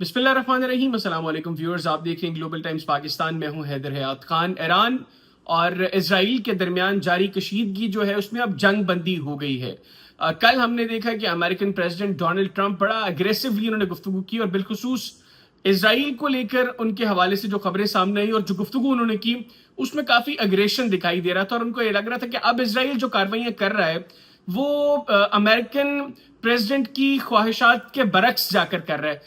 बिस्मिल्लाहिर्रहमानिर्रहीम। अस्सलाम वालेकुम व्यूअर्स, आप देख रहे हैं ग्लोबल टाइम्स पाकिस्तान। मैं हूं हैदर हयात खान। ईरान और इजराइल के दरमियान जारी कशीदगी जो है उसमें अब जंग बंदी हो गई है। कल हमने देखा कि अमेरिकन प्रेसिडेंट डोनाल्ड ट्रंप बड़ा अग्रेसिवली उन्होंने गुफ्तगू की और बिलखुसूस इजराइल को लेकर उनके हवाले से जो खबरें सामने आई और जो गुफ्तगू उन्होंने की उसमें काफी अग्रेशन दिखाई दे रहा था और उनको ये लग रहा था कि अब इजराइल जो कार्रवाइयां कर रहा है वो अमेरिकन प्रेसिडेंट की ख्वाहिशात के बरक्स जाकर कर रहा है।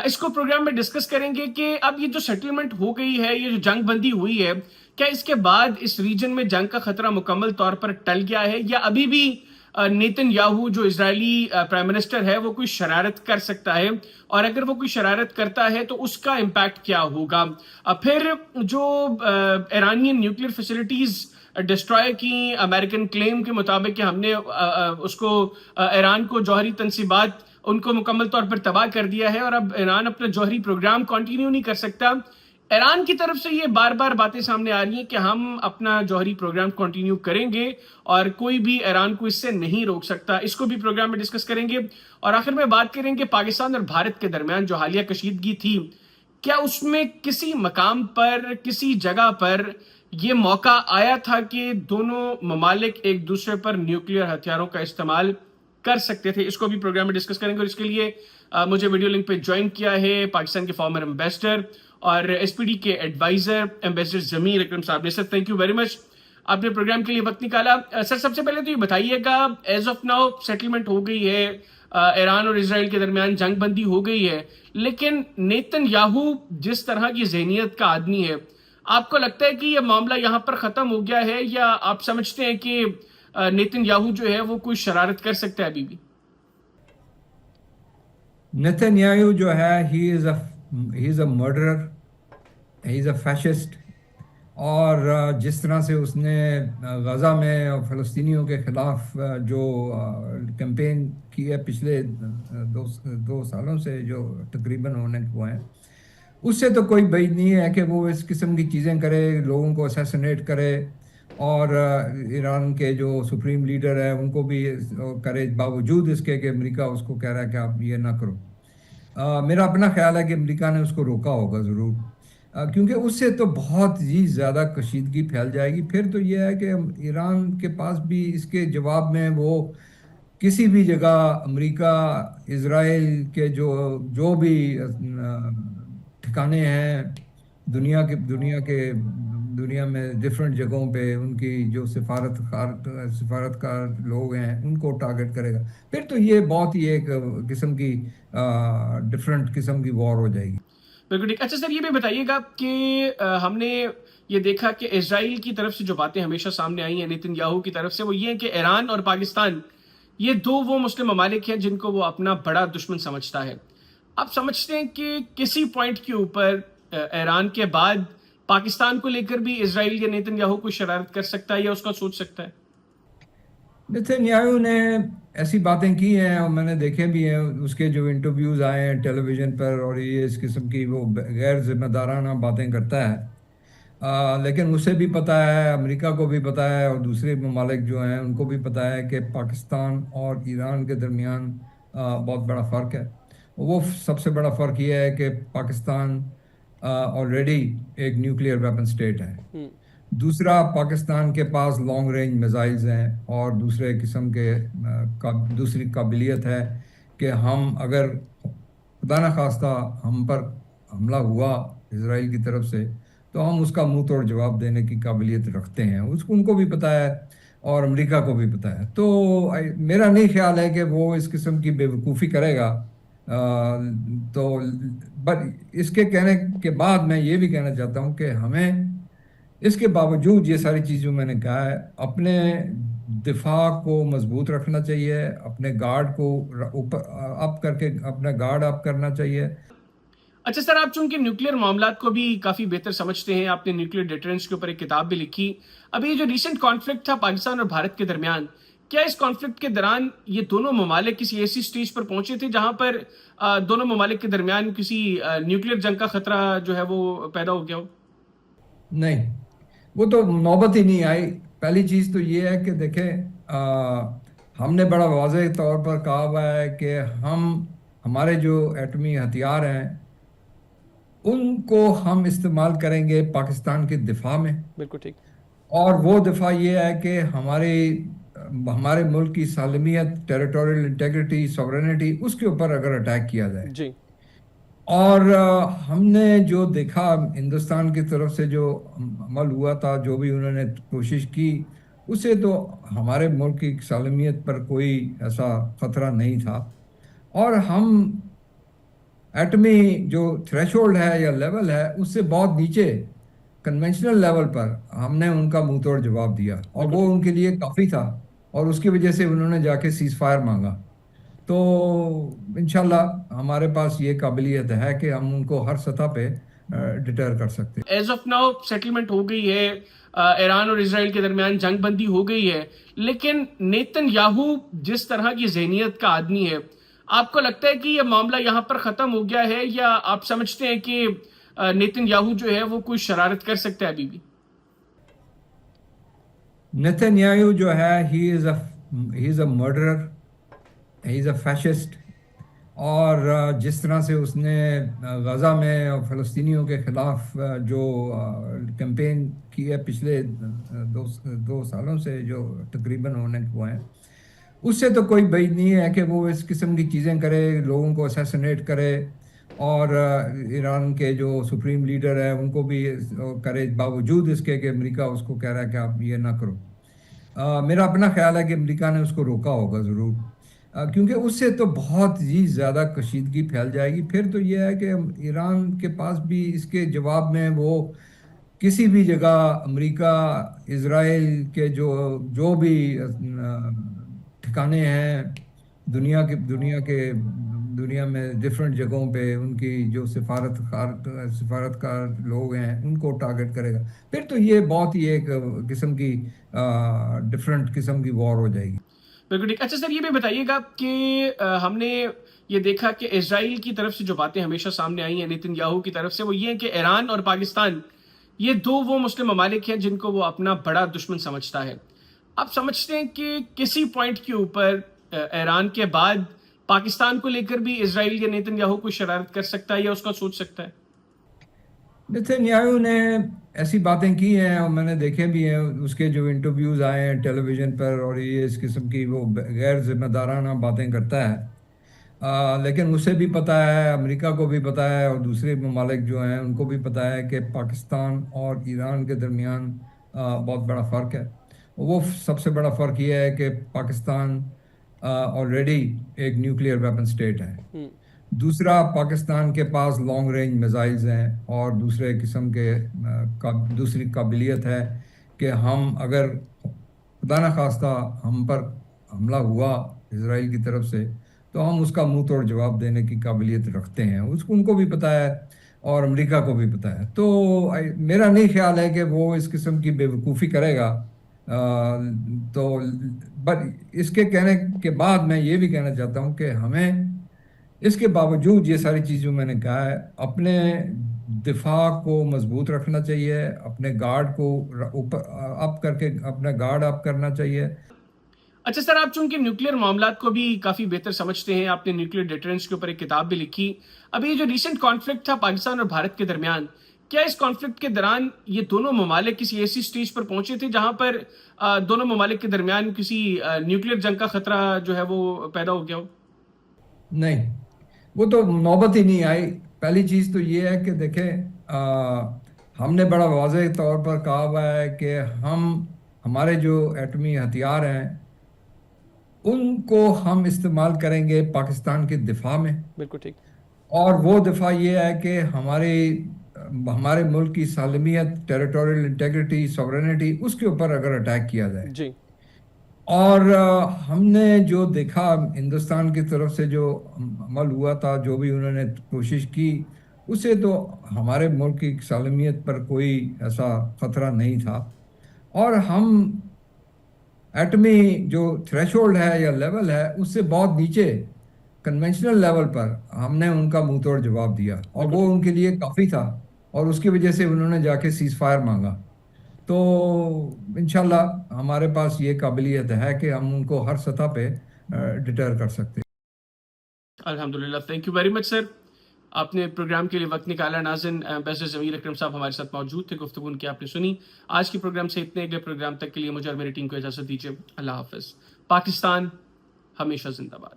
इसको प्रोग्राम में डिस्कस करेंगे कि अब ये जो सेटलमेंट हो गई है, ये जो जंग बंदी हुई है, क्या इसके बाद इस रीजन में जंग का खतरा मुकम्मल तौर पर टल गया है या अभी भी नेतन्याहू जो इजरायली प्राइम मिनिस्टर है वो कोई शरारत कर सकता है, और अगर वो कोई शरारत करता है तो उसका इम्पैक्ट क्या होगा। फिर जो ईरानियन न्यूक्लियर फैसिलिटीज डिस्ट्रॉय की अमेरिकन क्लेम के मुताबिक कि हमने उसको ईरान को जौहरी तनसीबात उनको मुकम्मल तौर पर तबाह कर दिया है और अब ईरान अपना जौहरी प्रोग्राम कंटिन्यू नहीं कर सकता। ईरान की तरफ से ये बार बार बातें सामने आ रही हैं कि हम अपना जौहरी प्रोग्राम कंटिन्यू करेंगे और कोई भी ईरान को इससे नहीं रोक सकता। इसको भी प्रोग्राम में डिस्कस करेंगे और आखिर में बात करेंगे पाकिस्तान और भारत के दरमियान जो हालिया कशीदगी थी, क्या उसमें किसी मकाम पर, किसी जगह पर यह मौका आया था कि दोनों ममालिक एक दूसरे पर न्यूक्लियर हथियारों का इस्तेमाल कर सकते थे। इसको भी प्रोग्राम में डिस्कस करेंगे और इसके लिए मुझे वीडियो लिंक पे ज्वाइन किया है पाकिस्तान के फॉर्मर एम्बेसडर और एसपीडी के एडवाइजर एम्बेसडर जमीर अकरम साहब ने। Sir thank you very much, आपने प्रोग्राम के लिए वक्त निकाला। सर सबसे पहले तो ये बताइएगा, एज ऑफ नाउ सेटलमेंट हो गई है, ईरान और इसराइल के दरमियान जंग बंदी हो गई है, लेकिन नेतन्याहू जिस तरह की जहनीत का आदमी है, आपको लगता है कि यह मामला यहाँ पर खत्म हो गया है या आप समझते हैं कि नेतन्याहू जो है वो कोई शरारत कर सकता है अभी भी? नेतन्याहू जो है he is a murderer, he is a fascist. और जिस तरह से उसने गज़ा में और फ़लस्तीनियों के ख़िलाफ़ जो कैंपेन की है पिछले दो सालों से, जो तकरीबन होने को हैं, उससे तो कोई बैद नहीं है कि वो इस किस्म की चीज़ें करे, लोगों को असैसिनेट करे और ईरान के जो सुप्रीम लीडर है उनको भी करे, बावजूद इसके कि अमेरिका उसको कह रहा है कि आप ये ना करो। मेरा अपना ख्याल है कि अमेरिका ने उसको रोका होगा ज़रूर, क्योंकि उससे तो बहुत ही ज़्यादा कशीदगी फैल जाएगी। फिर तो ये है कि ईरान के पास भी इसके जवाब में वो किसी भी जगह अमेरिका, इज़राइल के जो जो भी ठिकाने हैं दुनिया में डिफरेंट जगहों पे, उनकी जो सिफारतकार लोग हैं उनको टारगेट करेगा। फिर तो ये बहुत ही एक किस्म की डिफरेंट किस्म की वॉर हो जाएगी। बिल्कुल ठीक। अच्छा सर, ये भी बताइएगा कि हमने ये देखा कि इजराइल की तरफ से जो बातें हमेशा सामने आई हैं नेतन्याहू की तरफ से, वो ये है कि ईरान और पाकिस्तान ये दो वो मुस्लिम ममालिक हैं जिनको वो अपना बड़ा दुश्मन समझता है। आप समझते हैं कि किसी पॉइंट के ऊपर ईरान के बाद पाकिस्तान को लेकर भी इजराइल या नेतन्याहू कोई शरारत कर सकता है या उसका सोच सकता है? नेतन्याहू ने ऐसी बातें की हैं और मैंने देखे भी हैं, उसके जो इंटरव्यूज आए हैं टेलीविज़न पर, और ये इस किस्म की वो गैर जिम्मेदाराना बातें करता है। लेकिन उसे भी पता है, अमेरिका को भी पता है और दूसरे ममालिक जो हैं उनको भी पता है कि पाकिस्तान और ईरान के दरमियान बहुत बड़ा फ़र्क है। वो सबसे बड़ा फ़र्क ये है कि पाकिस्तान ऑलरेडी एक न्यूक्लियर वेपन स्टेट है। दूसरा, पाकिस्तान के पास लॉन्ग रेंज मिसाइल्स हैं और दूसरे किस्म के दूसरी काबिलियत है कि हम अगर खुदा न खास्ता हम पर हमला हुआ इसराइल की तरफ से, तो हम उसका मुंह तोड़ जवाब देने की काबिलियत रखते हैं। उसको उनको भी पता है और अमेरिका को भी पता है। तो मेरा नहीं ख्याल है कि वो इस किस्म की बेवकूफ़ी करेगा। तो बट इसके कहने के बाद मैं ये भी कहना चाहता हूँ कि हमें इसके बावजूद ये सारी चीज़ जो मैंने कहा है, अपने दिफा को मजबूत रखना चाहिए, अपने गार्ड को ऊपर अप करके अपना गार्ड अप करना चाहिए। अच्छा सर, आप चूंकि न्यूक्लियर मामलात को भी काफ़ी बेहतर समझते हैं, आपने न्यूक्लियर डिटरेंस के ऊपर एक किताब भी लिखी। अभी ये जो रिसेंट कॉन्फ्लिक्ट था पाकिस्तान और भारत के दरमियान, क्या इस कॉन्फ्लिक्ट के दौरान ये दोनों ममालिक किसी ऐसी स्टेज पर पहुंचे थे जहां पर दोनों ममालिक के दरमियान किसी न्यूक्लियर जंग का खतरा जो है वो पैदा हो गया हो? नहीं, वो तो नौबत ही नहीं आई। पहली चीज़ तो ये है कि देखें, हमने बड़ा वाज़ेह तौर पर कहा हुआ है कि हमारे जो एटमी हथियार हैं उनको हम इस्तेमाल करेंगे पाकिस्तान के दिफा में। बिल्कुल ठीक। और वो दिफा ये है कि हमारे मुल्क की सालमियत, टेरिटोरियल इंटेग्रिटी, सॉवरेनिटी, उसके ऊपर अगर अटैक किया जाए। जी। और हमने जो देखा हिंदुस्तान की तरफ से जो अमल हुआ था, जो भी उन्होंने कोशिश की, उसे तो हमारे मुल्क की सालमियत पर कोई ऐसा खतरा नहीं था। और हम एटमी जो थ्रेशोल्ड है या लेवल है, उससे बहुत नीचे कन्वेंशनल लेवल पर हमने उनका मुंह तोड़ जवाब दिया, और बिल्कुल वो ठीक। उनके लिए काफ़ी था। और उसकी वजह से उन्होंने जाके सीज फायर मांगा। तो इंशाल्लाह हमारे पास ये काबिलियत है कि हम उनको हर सतह पे डिटर कर सकते हैं। एज ऑफ नाउ सेटलमेंट हो गई है, ईरान और इसराइल के दरमियान जंग बंदी हो गई है, लेकिन नेतन्याहू जिस तरह की जहनीत का आदमी है, आपको लगता है कि यह मामला यहां पर खत्म हो गया है, या आप समझते हैं कि नेतन्याहू जो है वो कोई शरारत कर सकता है अभी भी? नेतन्याहू जो है, he is a murderer, he is a fascist. और जिस तरह से उसने गज़ा में और फ़लस्तीनियों के ख़िलाफ़ जो कैंपेन की है पिछले दो सालों से, जो तकरीबन होने को हैं, उससे तो कोई बैद नहीं है कि वो इस किस्म की चीज़ें करे, लोगों को असैसिनेट करे। और ईरान के जो सुप्रीम लीडर है उनको भी करे, बावजूद इसके कि अमेरिका उसको कह रहा है कि आप ये ना करो। मेरा अपना ख्याल है कि अमेरिका ने उसको रोका होगा ज़रूर, क्योंकि उससे तो बहुत ही ज़्यादा कशीदगी फैल जाएगी। फिर तो ये है कि ईरान के पास भी इसके जवाब में वो किसी भी जगह अमेरिका, इजराइल के जो जो भी ठिकाने हैं दुनिया में डिफरेंट जगहों पे, उनकी जो सिफारतकार लोग हैं उनको टारगेट करेगा। फिर तो ये बहुत ही एक किस्म की डिफरेंट किस्म की वॉर हो जाएगी। बिल्कुल ठीक। अच्छा सर, ये भी बताइएगा कि हमने ये देखा कि इसराइल की तरफ से जो बातें हमेशा सामने आई हैं नेतन्याहू की तरफ से, वो ये है कि ईरान और पाकिस्तान, ये दो वो मुस्लिम ममालिक हैं जिनको वो अपना बड़ा दुश्मन समझता है। आप समझते हैं कि किसी पॉइंट के ऊपर ईरान के बाद पाकिस्तान को लेकर भी इसराइल या नेतन्याहू कोई शरारत कर सकता है या उसका सोच सकता है? नेतन्याहू ने ऐसी बातें की हैं और मैंने देखे भी हैं, उसके जो इंटरव्यूज आए हैं टेलीविजन पर, और ये इस किस्म की वो गैर जिम्मेदाराना बातें करता है। लेकिन उसे भी पता है, अमेरिका को भी पता है, और दूसरे ममालिक जो हैं उनको भी पता है कि पाकिस्तान और ईरान के दरमियान बहुत बड़ा फ़र्क है। वो सबसे बड़ा फ़र्क ये है कि पाकिस्तान ऑलरेडी एक न्यूक्लियर वेपन स्टेट है। दूसरा, पाकिस्तान के पास लॉन्ग रेंज मिसाइल्स हैं, और दूसरे किस्म के दूसरी काबिलियत है कि हम अगर खुदा न खास्ता हम पर हमला हुआ इसराइल की तरफ से, तो हम उसका मुंह तोड़ जवाब देने की काबिलियत रखते हैं। उसको उनको भी पता है और अमेरिका को भी पता है। तो मेरा नहीं ख्याल है कि वो इस किस्म की बेवकूफ़ी करेगा। तो बट इसके कहने के बाद मैं ये भी कहना चाहता हूँ कि हमें इसके बावजूद ये सारी चीज़ जो मैंने कहा है, अपने दिफा को मजबूत रखना चाहिए, अपने गार्ड को ऊपर अप करके अपना गार्ड अप करना चाहिए। अच्छा सर, आप चूंकि न्यूक्लियर मामलात को भी काफी बेहतर समझते हैं, आपने न्यूक्लियर डिटरेंस के ऊपर एक किताब भी लिखी। अभी ये जो रिसेंट कॉन्फ्लिक्ट था पाकिस्तान और भारत के दरमियान, क्या इस कॉन्फ्लिक्ट के दौरान ये दोनों ममालिक किसी ऐसी स्टेज पर पहुंचे थे जहां पर दोनों ममालिक के दरमियान किसी न्यूक्लियर जंग का खतरा जो है वो पैदा हो गया हो? नहीं, वो तो नौबत ही नहीं आई। पहली चीज़ तो ये है कि देखें, हमने बड़ा वाज़ेह तौर पर कहा हुआ है कि हमारे जो एटमी हथियार हैं उनको हम इस्तेमाल करेंगे पाकिस्तान के दिफा में। बिल्कुल ठीक। और वो दिफा ये है कि हमारे मुल्क की सालमियत, टेरिटोरियल इंटेग्रिटी, सॉवरेनिटी, उसके ऊपर अगर अटैक किया जाए। जी। और हमने जो देखा हिंदुस्तान की तरफ से जो अमल हुआ था, जो भी उन्होंने कोशिश की, उसे तो हमारे मुल्क की सालमियत पर कोई ऐसा खतरा नहीं था। और हम एटमी जो थ्रेशोल्ड है या लेवल है, उससे बहुत नीचे कन्वेंशनल लेवल पर हमने उनका मुंह तोड़ जवाब दिया, और बिल्कुल वो ठीक। उनके लिए काफ़ी था। और उसकी वजह से उन्होंने जाके सीज फायर मांगा। तो इंशाल्लाह हमारे पास ये काबिलियत है कि हम उनको हर सतह पे डिटर कर सकते हैं। अल्हम्दुलिल्लाह, thank you very much sir. آپ نے پروگرام کے لیے وقت نکالا. ناظرین، ایمبیسڈر ضمیر اکرم صاحب ہمارے ساتھ موجود تھے، گفتگو ان کی آپ نے سنی. آج کے پروگرام سے اتنے، اگلے پروگرام تک کے لیے مجھے اور میری ٹیم کو اجازت دیجیے. اللہ حافظ. پاکستان ہمیشہ زندہ باد.